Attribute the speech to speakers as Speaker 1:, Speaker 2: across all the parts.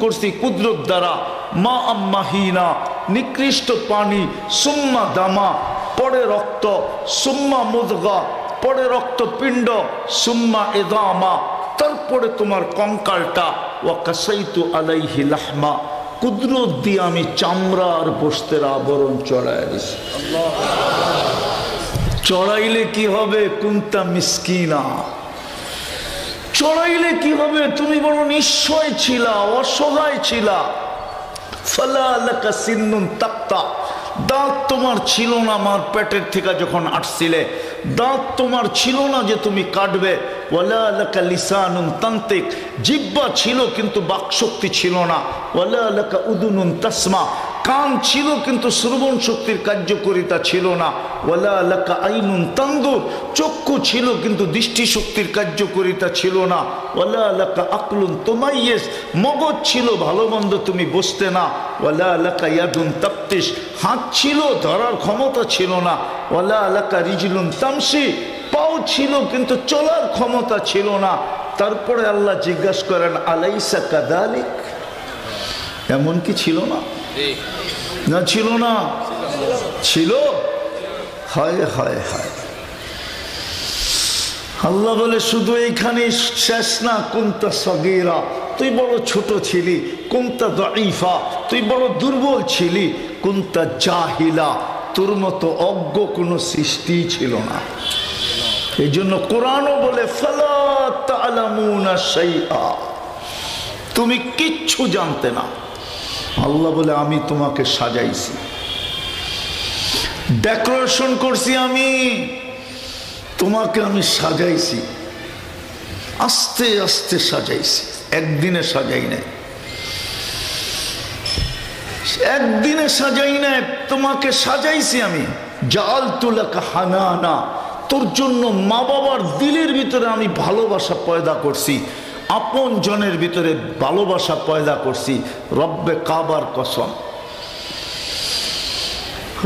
Speaker 1: করছি কুদরত দ্বারা মা আম্মাহিনা নিকৃষ্ট পানি সুম্মা দামা পরে রক্ত সুম্মা মুদগা পরে রক্তপিণ্ড সুম্মা ইদামা তারপরে তোমার কঙ্কালটা ওয়া কাসাইতু আলাইহি লাহমা কুদরত দিয়ে আমি চামড়া আর গোশতের আবরণ চড়াই দিছি। চড়াইলে কি হবে? কুনতা মিসকিনা। চড়াইলে কি হবে? তুমি বড় নিঃস্বয় ছিলা, অসহায় ছিলা। ফালা লাকা সিন্নুন তাক্তা, দাঁত তোমার ছিল না আমার পেটের থেকে যখন আসছিলে, দাঁত তোমার ছিল না যে তুমি কাটবে। ওয়ালা লাকা লিসানুন তান্তিক, জিহ্বা ছিল কিন্তু বাকশক্তি ছিল না। ওয়ালা লাকা উদুনুন তাসমা, কান ছিল কিন্তু শ্রবণ শক্তির কার্যকারিতা ছিল না। ওয়ালা লাকা আইনুন তানদুর, চক্ষু ছিল কিন্তু দৃষ্টি শক্তির কার্যকারিতা ছিল না। ওয়ালা লাকা আকলুন তুমাইয়িজ, মগজ ছিল ভালো মন্দ তুমি বুঝতে না। ওয়ালা লাকা ইয়াদুন তাফতিশ, হাত ছিল ধরার ক্ষমতা ছিল না। ওয়ালা লাকা রিজলুন তামশি, পাও ছিল কিন্তু চলার ক্ষমতা ছিল না। তারপরে আল্লাহ জিজ্ঞাসা করেন আলাইসা কাযালিক, এমন কি ছিল না? না ছিল না? ছিল। হায় হায় হায়। আল্লাহ বলে শুধু এইখানে শেষ না। কুনতা সগীরা, তুই বড় ছোট ছিলি। কুনতা দাঈফা, তুই বড় দুর্বল ছিলি। কুনতা জাহিলা, তোর মতো অজ্ঞ কোনো সৃষ্টি ছিল না। এই জন্য কোরআনও বলে ফালা তা'লামুনা শাইআ, তুমি কিচ্ছু জানতে না। আল্লাহ বলে আমি তোমাকে সাজাইছি, ডেকোরেশন করছি, আমি তোমাকে আমি সাজাইছি, আস্তে আস্তে সাজাইছি, একদিনে সাজাই নাই, একদিনে সাজাই নাই, তোমাকে সাজাইছি আমি। জাআলতু লাকা হানানা, তোর জন্য মা বাবার দিলের ভিতরে আমি ভালোবাসা পয়দা করছি, আপন জনের ভিতরে ভালোবাসা পয়দা করছি। রব্বে কাবার কসম,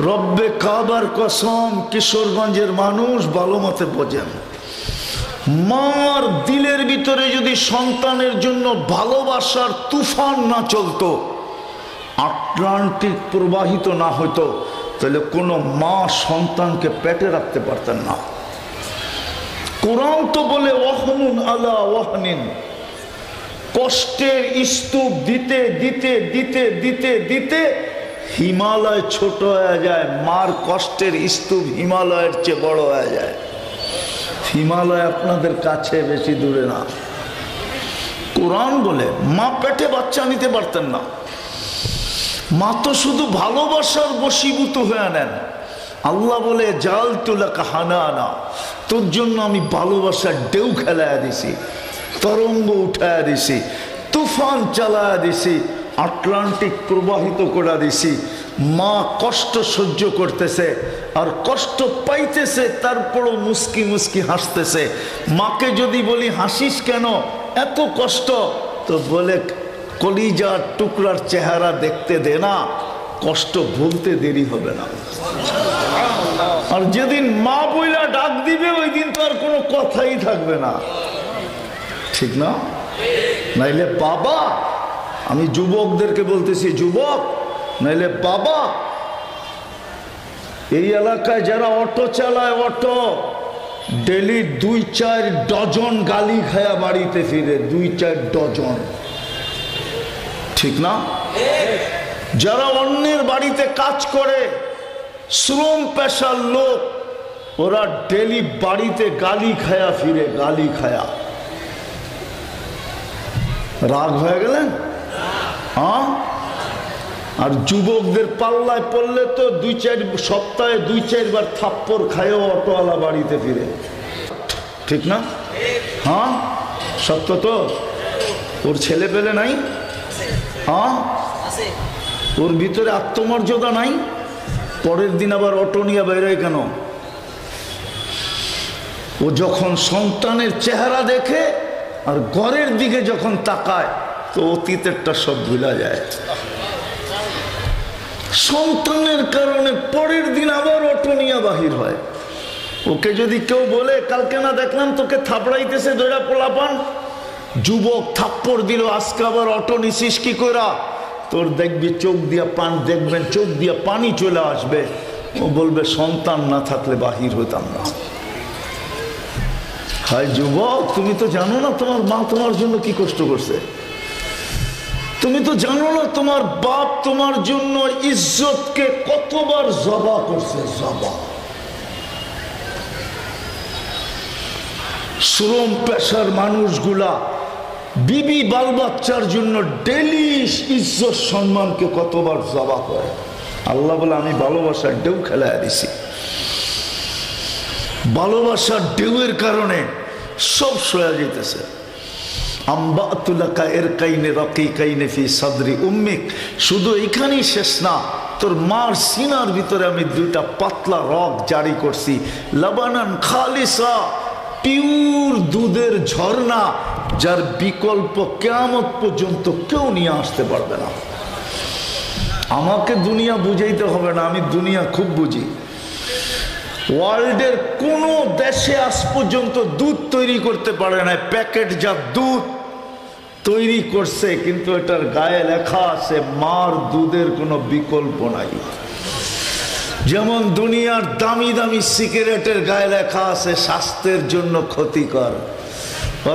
Speaker 1: রব্বে কাবার কসম। কিশোরগঞ্জের মানুষ ভালো মতে বোঝেন, মার দিলের ভিতরে যদি সন্তানের জন্য ভালোবাসার তুফান না চলতো, আটলান্টিক প্রবাহিত না হতো, তাহলে কোনো মা সন্তানকে পেটে রাখতে পারতেন না। কোরআন তো বলে ওয়াহনুন আলা ওয়াহনিন, কষ্টের স্তূপ দিতে দিতে দিতে দিতে দিতে হিমালয় ছোট হয়ে যায়। মার কষ্টের স্তূপ হিমালয়ের চেয়ে বড় হয়ে যায়। হিমালয় আপনাদের কাছে, বেশি দূরে না। কোরআন বলে মা পেটে বাচ্চা নিতে পারতেন না। মা তো শুধু ভালোবাসার বশীভূত হয়ে নেন। আল্লাহ বলে জাআলতু লাকা হানানা, তোর জন্য আমি ভালোবাসার ঢেউ খেলায়া দিছি, তরঙ্গ উঠায়া দিছি, তুফান চালায়া দিছি, আটলান্টিক প্রবাহিত করে দিছি। মা কষ্ট সহ্য করতেছে আর কষ্ট পাইতেছে, তারপরও মুস্কি মুস্কি হাসতেছে। মাকে যদি বলি হাসিস কেন, এত কষ্ট, তো বলে কলিজার টুকরার চেহারা দেখতে দে না, কষ্ট ভুলতে দেরি হবে না। আর যেদিন মা বইলা ডাক দিবে, ওই দিন তো আর কোনো কথাই থাকবে না, ঠিক না? নাইলে বাবা, আমি যুবকদেরকে বলতেছি, যুবক নাইলে বাবা, এই এলাকায় যারা অটো চালায়, অটো ডেলি 2-4 ডজন গালি খায়া বাড়িতে ফিরে, 2-4 ডজন, ঠিক না? যারা অন্যের বাড়িতে কাজ করে, শ্রম পেশার লোক, ওরা ডেলি বাড়িতে গালি খায়া ফিরে, গালি খায়া। রাগ হয়ে গেলেন? হ্যাঁ। আর যুবকদের পাল্লায় পড়লে তো 2-4 সপ্তাহে 2-4 বার থাপ্পড় খায়ও অটোওয়ালা বাড়িতে ফিরে, ঠিক না? হ্যাঁ, সত্য তো। ওর ছেলে পেলে নাই? হ্যাঁ, ওর ভিতরে আত্মমর্যাদা নাই? পরের দিন আবার অটো নিয়ে বেরোয় কেন? ও যখন সন্তানের চেহারা দেখে আর ঘরের দিকে যখন তাকায়, তো অতীতেরটা সব ভুলা যায়। সন্তানের কারণে পরের দিন আবার অটো নিয়ে বাহির হয়। ওকে যদি কেউ বলে কালকে না দেখলাম তোকে থাপড়াইতেছে দইরা পোলাপান, যুবক থাপ্পড় দিল, আজকে আবার অটো নিছিস কি করা? তোর দেখবি চোখ দিয়া পানি, দেখবেন চোখ দিয়া পানি চলে আসবে। ও বলবে সন্তান না থাকলে বাহির হইতাম না। হায় যুবক, তুমি তো জানো না তোমার মা তোমার জন্য কি কষ্ট করছে। তুমি তো জানো না তোমার বাপ তোমার জন্য ইজ্জতকে কতবার জবা করছে। জবা, শ্রম পেশার মানুষগুলা বিবি বাল বাচ্চার জন্য ডেলি ইজ্জত সম্মানকে কতবার জবা করে। আল্লাহ বলে আমি ভালোবাসার ঢেউ খেলায় দিছি। ভালোবাসার ঢেউয়ের কারণে সব সয়া যেতেছে। শুধু এখানেই শেষ না, তোর মার সিনার ভিতরে আমি দুইটা পাতলা রগ জারি করছি। লাবানান খালিসা, পিওর দুধের ঝর্ণা, যার বিকল্প কিয়ামত পর্যন্ত কেউ নিয়ে আসতে পারবে না। আমাকে দুনিয়া বুঝাইতে হবে না, আমি দুনিয়া খুব বুঝি। ওয়ার্ল্ডের কোন দেশে আজ পর্যন্ত দুধ তৈরি করতে পারে না। প্যাকেটজাত দুধ তৈরি করছে, কিন্তু এটার গায়ে লেখা আছে মার দুধের কোনো বিকল্প নাই। যেমন দুনিয়ার দামি দামি সিগারেটের গায়ে লেখা আছে স্বাস্থ্যের জন্য ক্ষতিকর,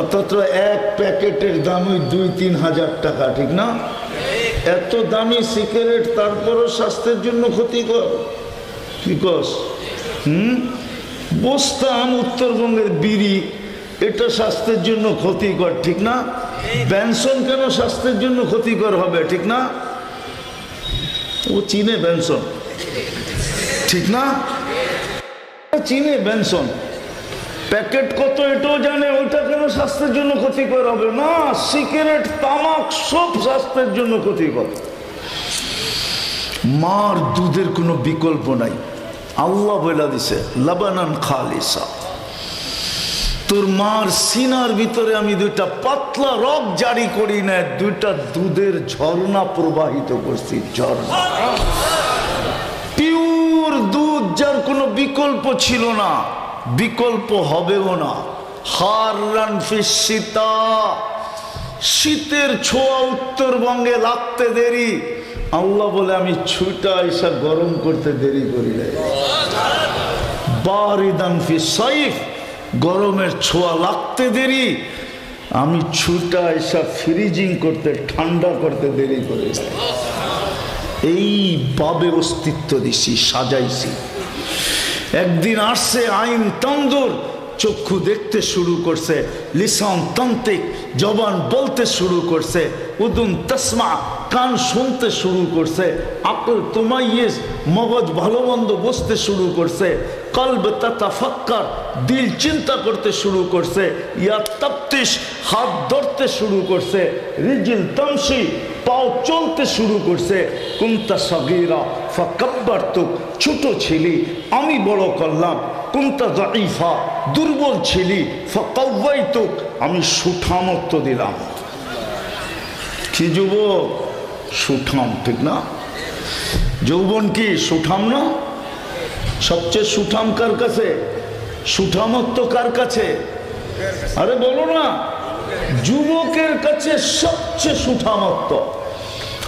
Speaker 1: অথচ এক প্যাকেটের দামই 2-3 হাজার টাকা, ঠিক না? এত দামি সিগারেট তারপরও স্বাস্থ্যের জন্য ক্ষতিকর। কি কস? বোস্তান উত্তরবঙ্গের বিড়ি, এটা স্বাস্থ্যের জন্য ক্ষতিকর, ঠিক না? বেনসন কেন স্বাস্থ্যের জন্য ক্ষতিকর হবে, ঠিক না? ও চিনে বেনসন, ঠিক না? চিনে বেনসন, প্যাকেট কত এটাও জানে, ওইটা কেন স্বাস্থ্যের জন্য ক্ষতিকর হবে না? সিগারেট, তামাক সব স্বাস্থ্যের জন্য ক্ষতিকর। মার দুধের কোনো বিকল্প নাই। আল্লাহ বলে দিছে লাবানান খালিসা, তোর মার সিনার ভিতরে আমি দুইটা পাতলা রগ জারি করি না, দুইটা দুধের ঝর্ণা প্রবাহিত করছি। ঝর্ণা, পিওর দুধ, যার কোনো বিকল্প ছিল না, বিকল্প হবেও না। হাররান ফিস শীতা, শীতের ছোঁয়া উত্তরবঙ্গে লাগতে দেরি। আল্লাহ বলে আমি ছুটা এসা গরম করতে দেরি করি না। বারিদান ফিস সাইফ, গরমের ছোঁয়া লাগতে দেরি, আমি ছুটা এসা ফ্রিজিং করতে, ঠান্ডা করতে দেরি করি। এই ভাবে অস্তিত্ব দিছি, সাজাইছি। একদিন আসছে আইন তন্দুর, চক্ষু দেখতে শুরু করছে, লিসান তান্ত্রিক, জবান বলতে শুরু করছে, উদুন তসমা, কান শুনতে শুরু করছে, আকল তুমাইয়েস, মগজ ভালো মন্দ বুঝতে শুরু করছে, কলব তাতাফাক্কার, দিল চিন্তা করতে শুরু করছে, ইয়া তাফতিশ, হাত ধরতে শুরু করছে, রিজিল তামশি, পাও চলতে শুরু করছে। কুনতা সাগীরা ফাকাব্বারতুক, ছোট ছিলি আমি বড় করলাম। কুনতা যায়ীফা, দুর্বল ছিলি, ফাকাওয়াইতুক, আমি সুঠামত্ব দিলাম। কি যুবক? সুঠাম, ঠিক না? যৌবন কি সুঠাম না? সবচেয়ে সুঠাম কার কাছে? সুঠামত্ব কার কাছে? আরে বলো না, যুবকের কাছে সবচেয়ে সুঠামত্ব।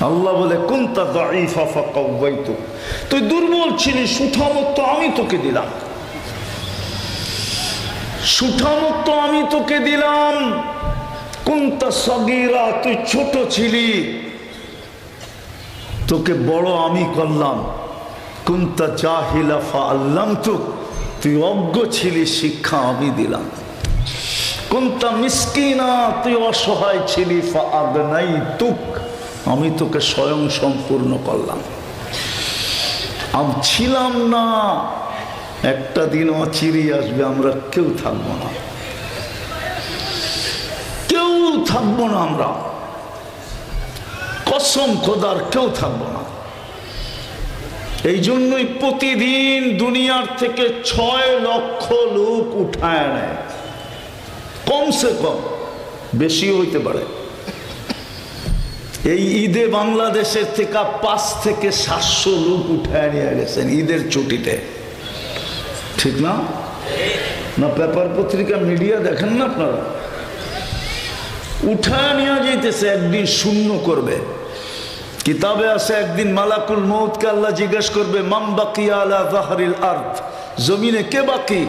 Speaker 1: আল্লাহ বলে কুনতা যায়ীফা ফাকাওয়াইতুক, তুই দুর্বল ছিলি, সুঠামত্ব আমি তোকে দিলাম। সুঠামত্ব আমি তোকে দিলাম। কুনতা সাগীরা, তুই ছোট ছিলি, তোকে বড় আমি করলাম। কুনতা জাহিলা ফাআল্লামতুক, তুই অজ্ঞ ছিলি, শিক্ষা আমি দিলাম। কুনতা মিসকিনা, তুই অসহায় ছিলি, ফাআগনাইতুক, আমি তোকে স্বয়ং সম্পূর্ণ করলাম। আমি ছিলাম না, একটা দিন অচিরেই আসবে, আমরা কেউ থাকবো না, কেউ থাকবো না, আমরা কসম খোদার কেউ থাকবো না। এই জন্যই প্রতিদিন দুনিয়ার থেকে 6 লক্ষ লোক উঠায় নেয়, কমসে কম, বেশিও হইতে পারে। এই ঈদে বাংলাদেশের থেকে 5 থেকে 700 লোক উঠায় নিয়ে গেছেন ঈদের ছুটিতে, ঠিক না? না পেপার পত্রিকা মিডিয়া দেখেন না আপনারা? উঠায় নিয়ে যাইতেছে, একদিন শূন্য করবে। কিতাবে আছে একদিন মালাকুল মউতকে আল্লাহ জিজ্ঞেস করবে, মাম বাকিয়া আলা যাহরিল আরদ, জমিনে কে বাকি?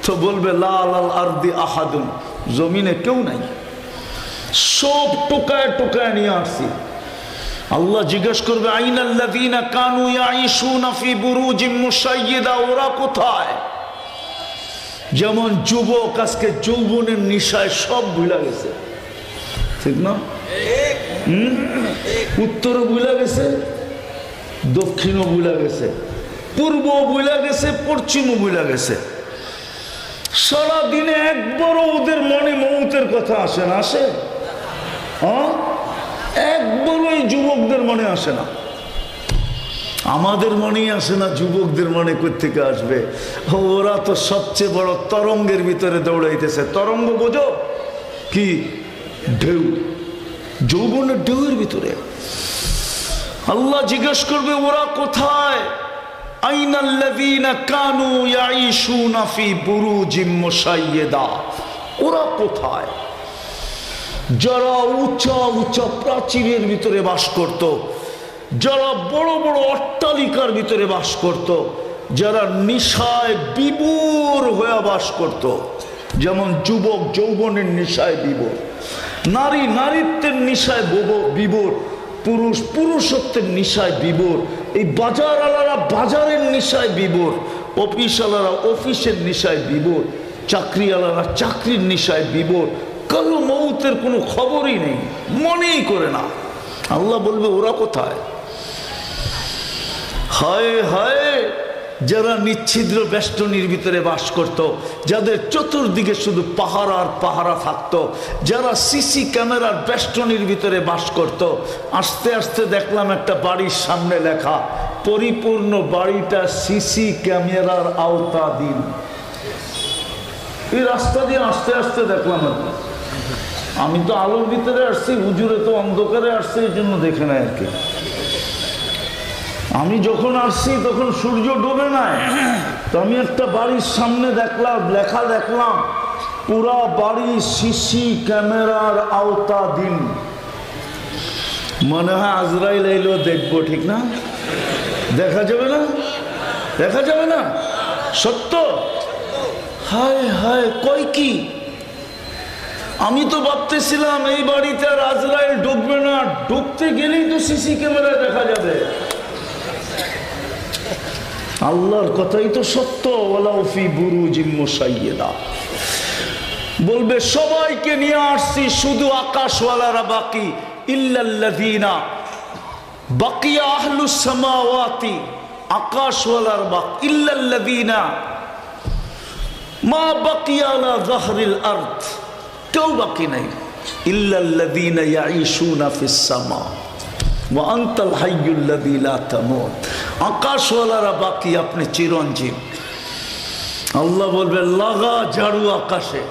Speaker 1: তো বলবে লা আলাল আরদি আহাদুন, জমিনে কেউ নাই, সব টোকায় টোকায় নিয়ে আসছি। আল্লাহ জিজ্ঞেস করবে আইনাল্লাযীনা কানু ইয়াঈশুনা ফি বুরুজিম মুশাইয়্যিদা, ওরা কোথায়? যেমন যুবক আজকে যৌবনের নিশায় সব ভুলে গেছে, ঠিক না? উত্তরও ভুলে গেছে, দক্ষিণও ভুলে গেছে, পূর্ব ভুলে গেছে, পশ্চিমও ভুলে গেছে। সারাদিনে একবারও ওদের মনে মৌতের কথা আসে না? আসে? হ্যাঁ, একবারও এই যুবকদের মনে আসে না। আমাদের মনেই আসে না, যুবকদের মনে কোত্থেকে আসবে? ওরা তো সবচেয়ে বড় তরঙ্গের ভিতরে দৌড়াইতেছে। তরঙ্গ বোঝো কি? ঢেউ, যৌবনের ঢেউয়ের ভিতরে। আল্লাহ জিজ্ঞেস করবে ওরা কোথায়? আইনাল্লাযীনা কানু ইয়াঈশুনা ফি বুরুজিম মুশাইয়্যিদা, ওরা কোথায়? যারা উঁচা উঁচা প্রাচীরের ভিতরে বাস করত, যারা বড় বড় অট্টালিকার ভিতরে বাস করত, যারা নিশায় বিভোর হয়ে বাস করত। যেমন যুবক যৌবনের নিশায় বিভোর, নারী নারীত্বের নিশায় বিভোর, পুরুষ পুরুষত্বের নিশায় বিভোর, এই বাজারওয়ালারা বাজারের নিশায় বিভোর, অফিসওয়ালারা অফিসের নিশায় বিভোর, চাকরিওয়ালারা চাকরির নিশায় বিভোর। কারো মৌতের কোনো খবরই নেই, মনেই করে না। আল্লাহ বলবে ওরা কোথায়? হায় হায়, যারা নিচ্ছিদ্র বেষ্টনীর ভিতরে বাস করত, যাদের চতুর্দিকে শুধু পাহারা আর পাহারা থাকত, যারা সিসি ক্যামেরার বেষ্টনীর ভিতরে বাস করত। আস্তে আস্তে দেখলাম একটা বাড়ির সামনে লেখা, পরিপূর্ণ বাড়িটা সিসি ক্যামেরার আওতাধীন। এই রাস্তা দিয়ে আস্তে আস্তে দেখলাম। আমি তো আলোর ভিতরে আসছি, হুজুরে তো অন্ধকারে আসছে, এই জন্য দেখে নাই আর কি। আমি যখন আসছি তখন সূর্য ডোবে নাই, তো আমি একটা বাড়ির সামনে দেখলাম লেখা, দেখলাম পুরা বাড়ি সিসি ক্যামেরার আওতাধীন। মনে হয় আজরাইল এলো দেখবো, ঠিক না? দেখা যাবে না? দেখা যাবে না? সত্য? হায় হায়, কয় কি? আমি তো ভাবতেছিলাম এই বাড়িতে আর আজরাইল ঢুকবে না, ঢুকতে গেলেই তো সিসি ক্যামেরায় দেখা যাবে। আল্লাহর কথাই তো সত্য, ওয়ালাউ ফি বুরুজিম মুশাইয়্যিদা। বলবে সবাইকে নিয়ে আসছি, শুধু আকাশওয়ালারা বাকি। ইল্লাল্লাযীনা বাকিয়া আহলুস সামাওয়াতি, আকাশওয়ালার বাকি। ইল্লাল্লাযীনা মা বাকিয়া আলা যাহরিল আরদ, কেউ বাকি নাই। ইল্লাল্লাযীনা ইয়াঈশুনা ফিস সামা ওয়া আনতাল হাইয়ুল্লাযী লা তামুত, আকাশওয়ালারা বাকি, আপনি চিরঞ্জীব। আল্লাহ বলবে লাগা ঝাড়ু আকাশে।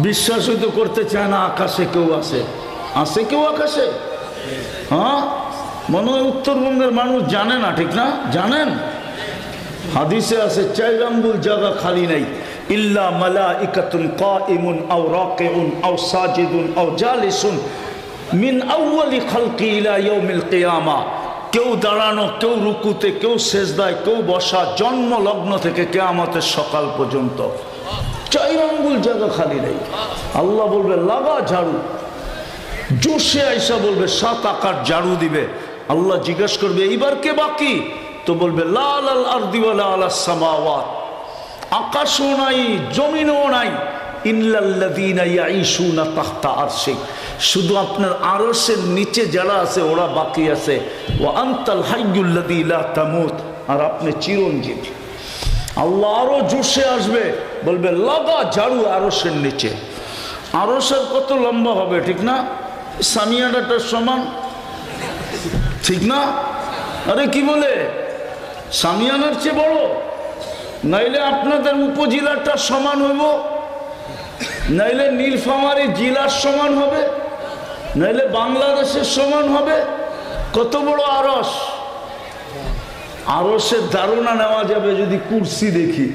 Speaker 1: বিশ্বাস হয়তো করতে চায় না আকাশে কেউ আছে। আছে কেউ আকাশে? হ্যাঁ, মনে হয় উত্তরবঙ্গের মানুষ জানে না, ঠিক না? জানেন? হাদিসে আছে 4 আঙ্গুল জায়গা খালি নাই। ইল্লা মালাইকাতুন কাইমুন আও রাকিউন আও সাজিদুন আও জালিসুন মিন আউয়ালি খালকি ইলা ইয়াউমিল কিয়ামা। কেউ দাঁড়ানো, কেউ রুকুতে, কেউ সেজদায়, কেউ বসা, জন্ম লগ্ন থেকে কিয়ামতের সকাল পর্যন্ত 4 আঙ্গুল জায়গা খালি নেই। আল্লাহ বলবে লাগা ঝাড়ু। জোশে আইসা বলবে 7 আকার ঝাড়ু দিবে। আল্লাহ জিজ্ঞেস করবে এইবার কে বাকি? তো বলবে লা আলাল আরদি ওয়ালা আলাস সামাওয়াত, আকাশও নাই জমিনও নাই। ইল্লাল্লাযীনা ইয়াঈশুনা তাহতা আরশি, শুধু আপনার আরশের নিচে যারা আছে ওরা বাকি আছে। ওয়া আনতাল হাইয়ুল্লাযী লা তামুত, আর আপনি চিরঞ্জীব। আল্লাহ আরো জোশে আসবে, বলবে লাগা ঝাড়ু আরশের নিচে। আরশের কত লম্বা হবে, ঠিক না? সামিয়ানাটার সমান, ঠিক না? আরে কি বলে, সামিয়ানার চেয়ে বড়। নাইলে আপনাদের উপজেলাটা সমান হইব, নাইলে নীলফামারী জেলার সমান হবে, নাইলে বাংলাদেশের সমান হবে। কত বড় আরশ! আরশের ধারণা নেওয়া যাবে যদি কুরসি দেখি।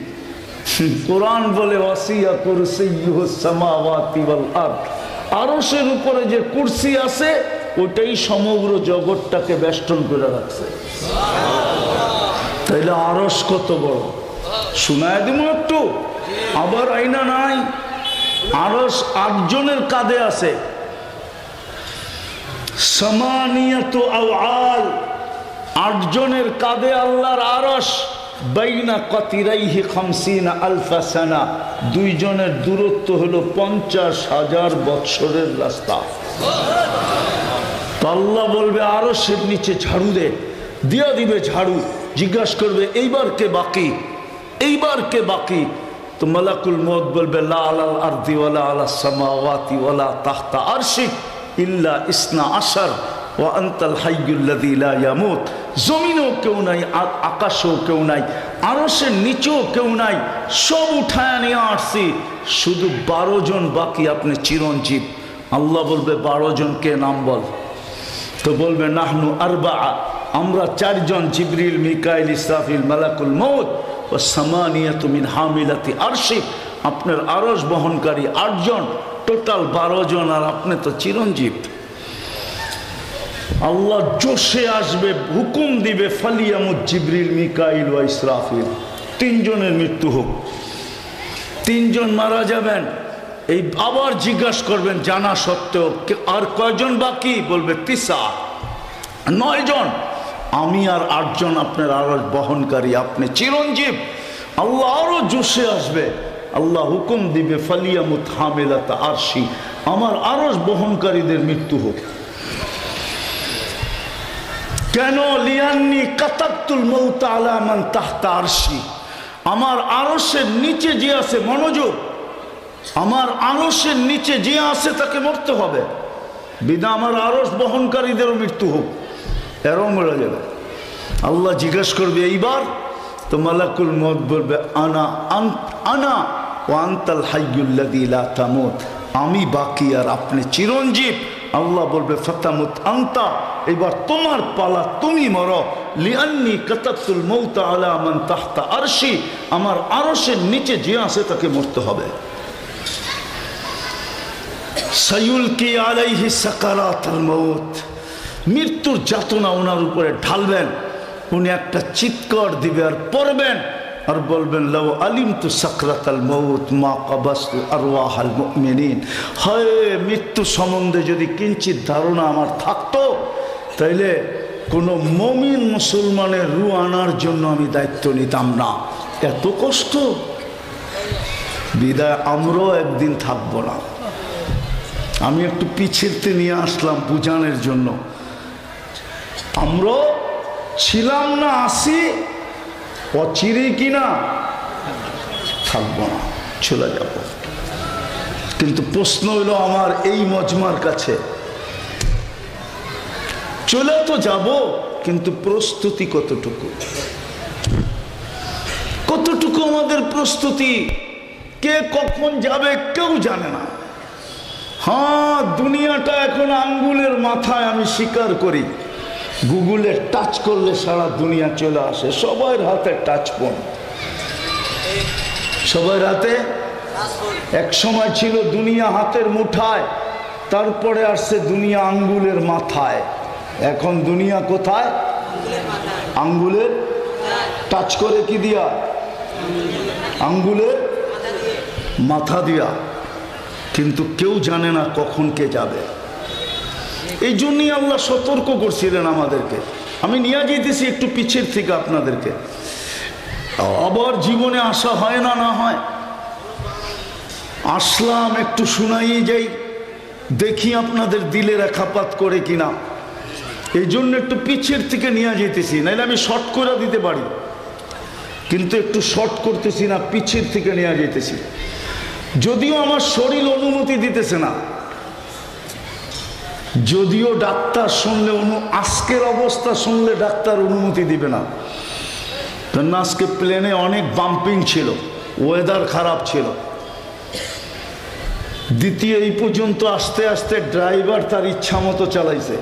Speaker 1: কোরআন বলে ওয়াসিয়া কুরসিয়ুহুস সামাওয়াতি ওয়াল আরদ, আরশের উপরে যে কুরসি আছে ওটাই সমগ্র জগৎটাকে বেষ্টন করে রাখছে। তাইলে আরশ কত বড়, শোনায় দিব একটু, আবার আইনা নাই। আরশ 8 জনের কাঁধে আছে। সামানিয়াতু আওয়াল, 8 জনের কাঁধে আল্লাহর আরশ। বাইনা কাতিরাইহি 50 আলফা সানা, 2 জনের দূরত্ব হলো 50,000 বৎসরের রাস্তা। তো আল্লাহ বলবে আরশের নিচে ঝাড়ু দে, দিয়া দিবে ঝাড়ু। জিজ্ঞাসা করবে এইবার কে বাকি, এইবার কে বাকি? তো মালাকুল মউত বলবে লা আলাল আরদি ওয়ালা আলাস সামাওয়াতি ওয়ালা তাহতা আরশিক ইল্লা ইসনা আশার ওয়া আনতাল হাইয়ুল্লাযী লা ইয়ামুত। জমিনেও কেউ নাই, আকাশেও কেউ নাই, আরশের নিচেও কেউ নাই, সব উঠায় নিয়ে আসছি, শুধু 12 জন বাকি, আপনি চিরঞ্জীব। আল্লাহ বলবে 12 জনকে নাম বল। তো বলবে নাহনু আরবা, আমরা 4 জন, জিবরিল, মিকাইল, ইসরাফিল, মালাকুল মউত ও সামানিয়াতু মিন হামিলাতি আরশিক, আপনার আরশ বহনকারী 8 জন, টোটাল 12 জন, আর আপনি তো চিরঞ্জীব। আল্লাহ জোশে আসবে, হুকুম দিবে ফালিয়ামুত জিবরিল, মিকাইল ওয়া ইসরাফিল, 3 জনের মৃত্যু হোক। 3 জন মারা যাবেন। এই আবার জিজ্ঞাসা করবেন জানা সত্ত্বেও আর কয়জন বাকি? বলবে 9 জন, আমি আর 8 জন আপনার আরশ বহনকারী, আপনি চিরঞ্জীব। আল্লাহ আরো জোশে আসবে, আল্লাহ হুকুম দিবে ফালিয়ামুত হামিলাতা আরশি, আমার আরশ বহনকারীদের মৃত্যু হোক। কেন? লিয়ান্নি কাতাবতুল মাউত আলা মান তাহতা আরশি, আমার আরশের নিচে যে আছে, মনোযোগ, আমার আরশের নিচে যে আছে তাকে মরতে হবে, বিনা আমার আরশ বহনকারীদেরও মৃত্যু হোক, এরও মরে যাবে। আল্লাহ জিজ্ঞাসা করবে এইবার? তো মালাকুল মউত বলবে আনা আনা ওয়া আনতাল হাইয়ুল্লাযী লা তামুত, আমি বাকি আর আপনি চিরঞ্জীব। আল্লাহ বলবে ফাতামুত আনতা, এবার তোমার পালা, তুমি মরো। লিআন্নি কাতাবতুল মাউত আলা মান তাহতা আরশি, আমার আরশের নিচে যে আছে তাকে মরতে হবে। সায়ুলকি আলাইহি সাকারাতুল মাউত, মৃত্যুর যাতনা ওনার উপরে ঢালবেন, উনি একটা চিৎকার দিবে আর পড়বেন আর বলবেন লাউ আলিমতু সাকরাতাল মাউত মা কাবাসতু আরওয়াহাল মুমিনিন, হয় মৃত্যু সম্বন্ধে যদি কিঞ্চিত ধারণা আমার থাকতো তাইলে কোনো মুমিন মুসলমানের রূহ আনার জন্য আমি দায়িত্ব নিতাম না। এত কষ্ট, বিদায় আমরাও একদিন থাকবো না। আমি একটু পিছেরতে নিয়ে আসলাম বুঝানোর জন্য, আমরা ছিলাম না, আসি, অচিরেই কিনা থাকবো না, চলে যাব। কিন্তু প্রশ্ন হইল আমার এই মজমার কাছে, চলে তো যাব, কিন্তু প্রস্তুতি কতটুকু? কতটুকু আমাদের প্রস্তুতি? কে কখন যাবে কেউ জানে না। হ্যাঁ, দুনিয়াটা এখন আঙ্গুলের মাথায়, আমি স্বীকার করি। গুগলে টাচ করলে সারা দুনিয়া চলে আসে, সবার হাতে টাচ ফোন, সবার হাতে। এক সময় ছিল দুনিয়া হাতের মুঠায়, তারপরে আসছে দুনিয়া আঙ্গুলের মাথায়, এখন দুনিয়া কোথায়? আঙ্গুলের টাচ করে কি দিয়া? আঙ্গুলের মাথা দিয়া। কিন্তু কেউ জানে না কখন কে যাবে। এই জন্যই আল্লাহ সতর্ক করছিলেন আমাদেরকে। আমি নিয়ে যেতেছি একটু পিছের থেকে আপনাদেরকে, আবার জীবনে আসা হয় না, না হয় আসলাম একটু শুনাই যাই, দেখি আপনাদের দিলে রেখাপাত করে কিনা। এই জন্য একটু পিছের থেকে নিয়ে যেতেছি, নাইলে আমি শর্ট করে দিতে পারি, কিন্তু একটু শর্ট করতেছি না, পিছের থেকে নিয়ে যেতেছি। যদিও আমার শরীর অনুমতি দিতেছে না, যদিও ডাক্তার শুনলে আজকের অবস্থা শুনলে ডাক্তার অনুমতি দিবে না, কারণ আজকে প্লেনে অনেক বাম্পিং ছিল, ওয়েদার খারাপ ছিল। দ্বিতীয় এই পর্যন্ত আস্তে আস্তে ড্রাইভার তার ইচ্ছা মতো চালাইছে,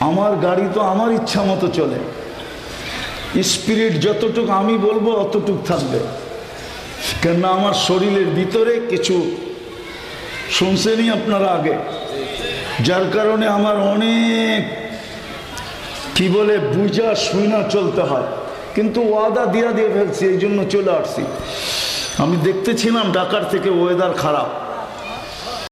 Speaker 1: আমার গাড়ি তো আমার ইচ্ছা মতো চলে, স্পিরিট যতটুকু আমি বলবো অতটুক থাকবে। কেননা আমার শরীরের ভিতরে কিছু শুনছেনই আপনারা আগে, যার কারণে আমার অনেক কি বলে বুঝা শুনা চলতে হয়, কিন্তু ওয়াদা দিয়ে ফেলছি, এই জন্য চলে আসছি। আমি দেখতেছিলাম ঢাকার থেকে ওয়েদার খারাপ,